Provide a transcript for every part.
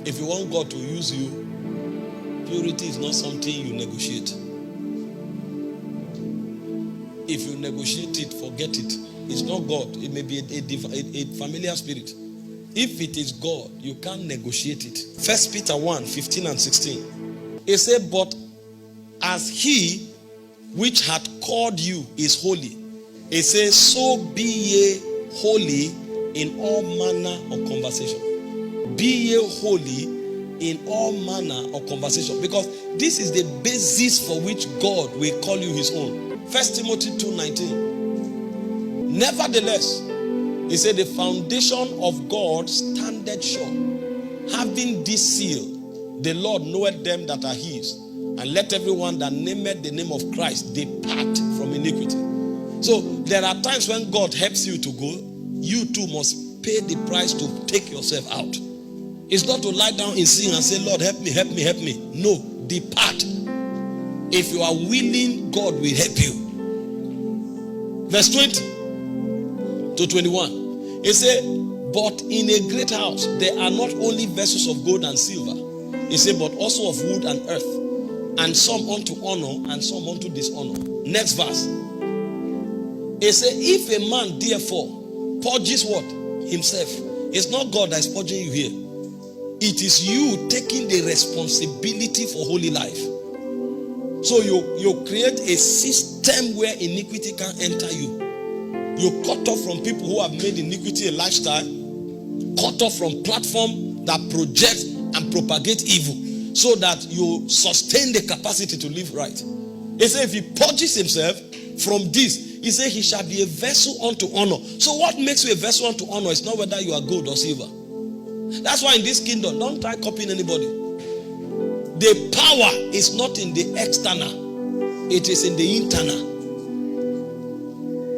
If you want God to use you, purity is not something you negotiate. If you negotiate it, forget it. It's not God. It may be a familiar spirit. If it is God, you can't negotiate it. 1 Peter 1, 15 and 16. It said, but as he which hath called you is holy, it says, so be ye holy in all manner of conversation. Be ye holy in all manner of conversation. Because this is the basis for which God will call you his own. 1 Timothy 2:19. Nevertheless, he said, the foundation of God standeth sure, having this seal, the Lord knoweth them that are his, and let everyone that nameth the name of Christ depart from iniquity. So there are times when God helps you to go, you too must pay the price to take yourself out. It's not to lie down in sin and say, Lord, help me, help me, help me. No, depart. If you are willing, God will help you. Verse 20 to 21. It said, but in a great house, there are not only vessels of gold and silver. It said, but also of wood and earth. And some unto honor and some unto dishonor. Next verse. It said, if a man therefore purges what? Himself. It's not God that is purging you here. It is you taking the responsibility for holy life. So you create a system where iniquity can't enter you. You cut off from people who have made iniquity a lifestyle. Cut off from platform that project and propagate evil, so that you sustain the capacity to live right. He said if he purges himself from this, he said he shall be a vessel unto honor. So what makes you a vessel unto honor is not whether you are gold or silver. That's why in this kingdom, don't try copying anybody. The power is not in the external, it is in the internal.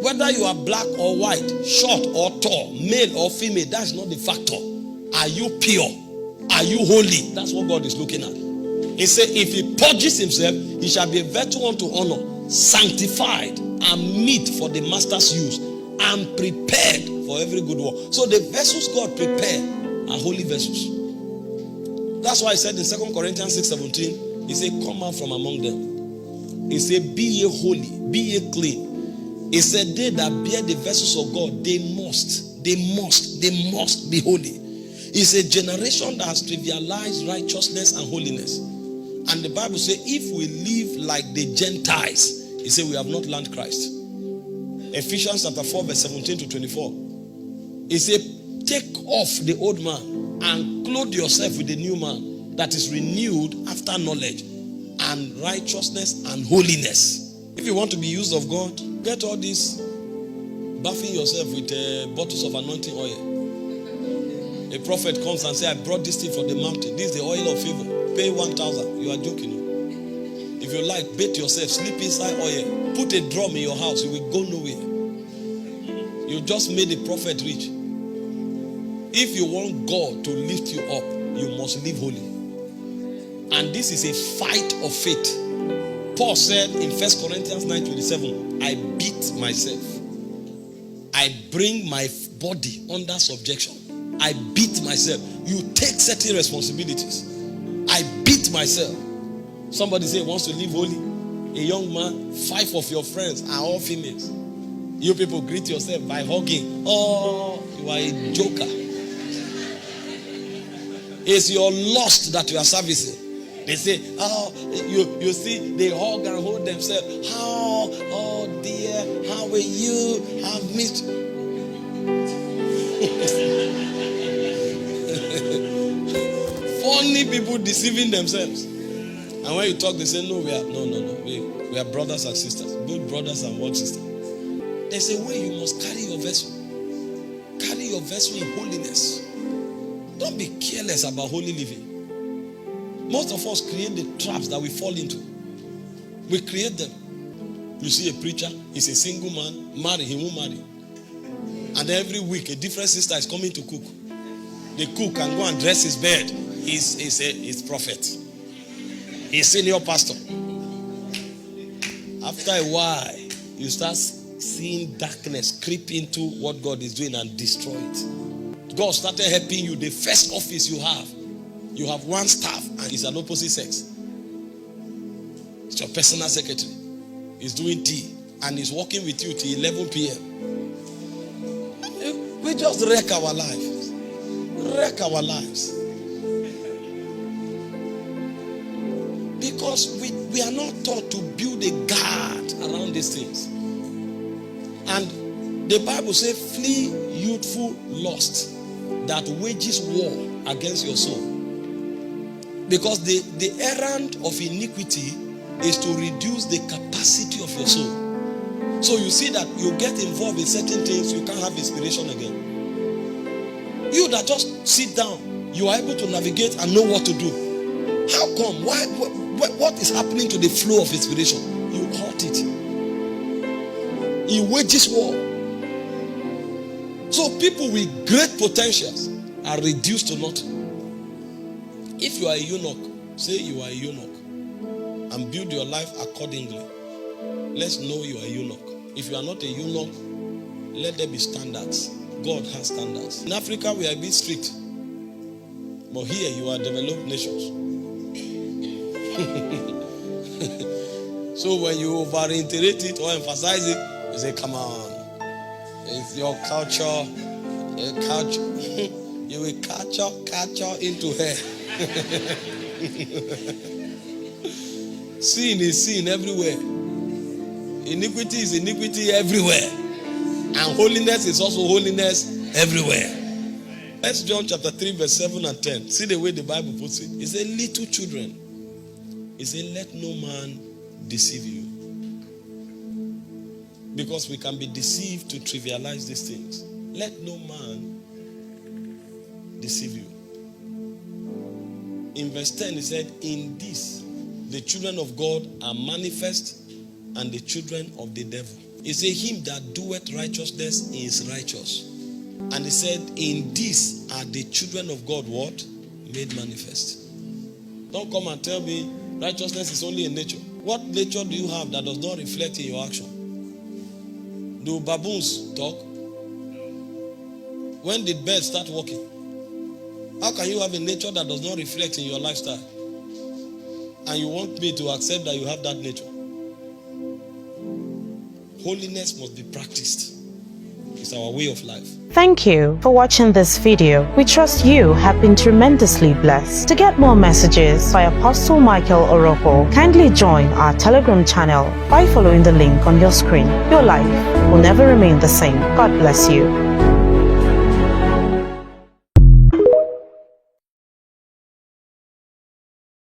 Whether you are black or white, short or tall, male or female, that's not the factor. Are you pure? Are you holy? That's what God is looking at. He said if he purges himself, he shall be a vessel unto honor, sanctified and meet for the master's use, and prepared for every good work. So the vessels God prepared are holy vessels. That's why I said in 2 Corinthians 6:17, he said, come out from among them. He said, be ye holy, be ye clean. He said, they that bear the vessels of God, they must be holy. It's a generation that has trivialized righteousness and holiness. And the Bible says, if we live like the Gentiles, he said, we have not learned Christ. Ephesians chapter 4, verse 17 to 24. He said, take off the old man and clothe yourself with the new man that is renewed after knowledge and righteousness and holiness. If you want to be used of God, get all this bathing yourself with bottles of anointing oil. A prophet comes and says, I brought this thing from the mountain. This is the oil of favor. Pay 1,000. You are joking. If you like, bathe yourself, sleep inside oil. Put a drum in your house. You will go nowhere. You just made a prophet rich. If you want God to lift you up, you must live holy. And this is a fight of faith. Paul said in 1 Corinthians 9:27, I beat myself. I bring my body under subjection. I beat myself. You take certain responsibilities. I beat myself. Somebody say wants to live holy. A young man, 5 of your friends are all females. You people greet yourself by hugging. Oh, you are a joker. It's your lust that you are servicing. They say, oh, you see, they hug and hold themselves. Oh dear, how are you? I've missed you. Funny people deceiving themselves. And when you talk, they say, no, we are brothers and sisters. Good brothers and one sister. There's a way you must carry your vessel. Carry your vessel in holiness. Don't be careless about holy living. Most of us create the traps that we fall into. We create them. You see a preacher, he's a single man, married, he won't marry. And every week a different sister is coming to cook. The cook can go and dress his bed. He's prophet. He's senior pastor. After a while, you start seeing darkness creep into what God is doing and destroy it. God started helping you. The first office you have, You have one staff and it's an opposite sex. It's your personal secretary. He's doing tea and he's working with you till 11 p.m. We just wreck our lives. Wreck our lives. Because we are not taught to build a guard around these things. And the Bible says, flee youthful lust that wages war against your soul. Because the errand of iniquity is to reduce the capacity of your soul. So you see that you get involved in certain things, you can't have inspiration again. You that just sit down, you are able to navigate and know what to do. How come? Why? What is happening to the flow of inspiration? You halt it. It wages war. So people with great potentials are reduced to nothing. If you are a eunuch, say you are a eunuch and build your life accordingly. Let's know you are a eunuch. If you are not a eunuch, let there be standards. God has standards. In Africa, we are a bit strict. But here, you are developed nations. So when you over-reiterate it or emphasize it, you say, come on. It's your culture. You will culture into her. Sin is sin everywhere. Iniquity is iniquity everywhere. And holiness is also holiness everywhere. Let's John chapter 3 verse 7 and 10. See the way the Bible puts it. It says, little children. It says, let no man deceive you. Because we can be deceived to trivialize these things. Let no man deceive you. In verse 10 he said, in this the children of God are manifest and the children of the devil. He said, him that doeth righteousness is righteous. And he said, in this are the children of God what? Made manifest. Don't come and tell me righteousness is only in nature. What nature do you have that does not reflect in your action? Do baboons talk? When did birds start walking? How can you have a nature that does not reflect in your lifestyle? And you want me to accept that you have that nature? Holiness must be practiced. It's our way of life. Thank you for watching this video. We trust you have been tremendously blessed. To get more messages by Apostle Michael Orokpo, kindly join our Telegram channel by following the link on your screen. Your life will never remain the same. God bless you.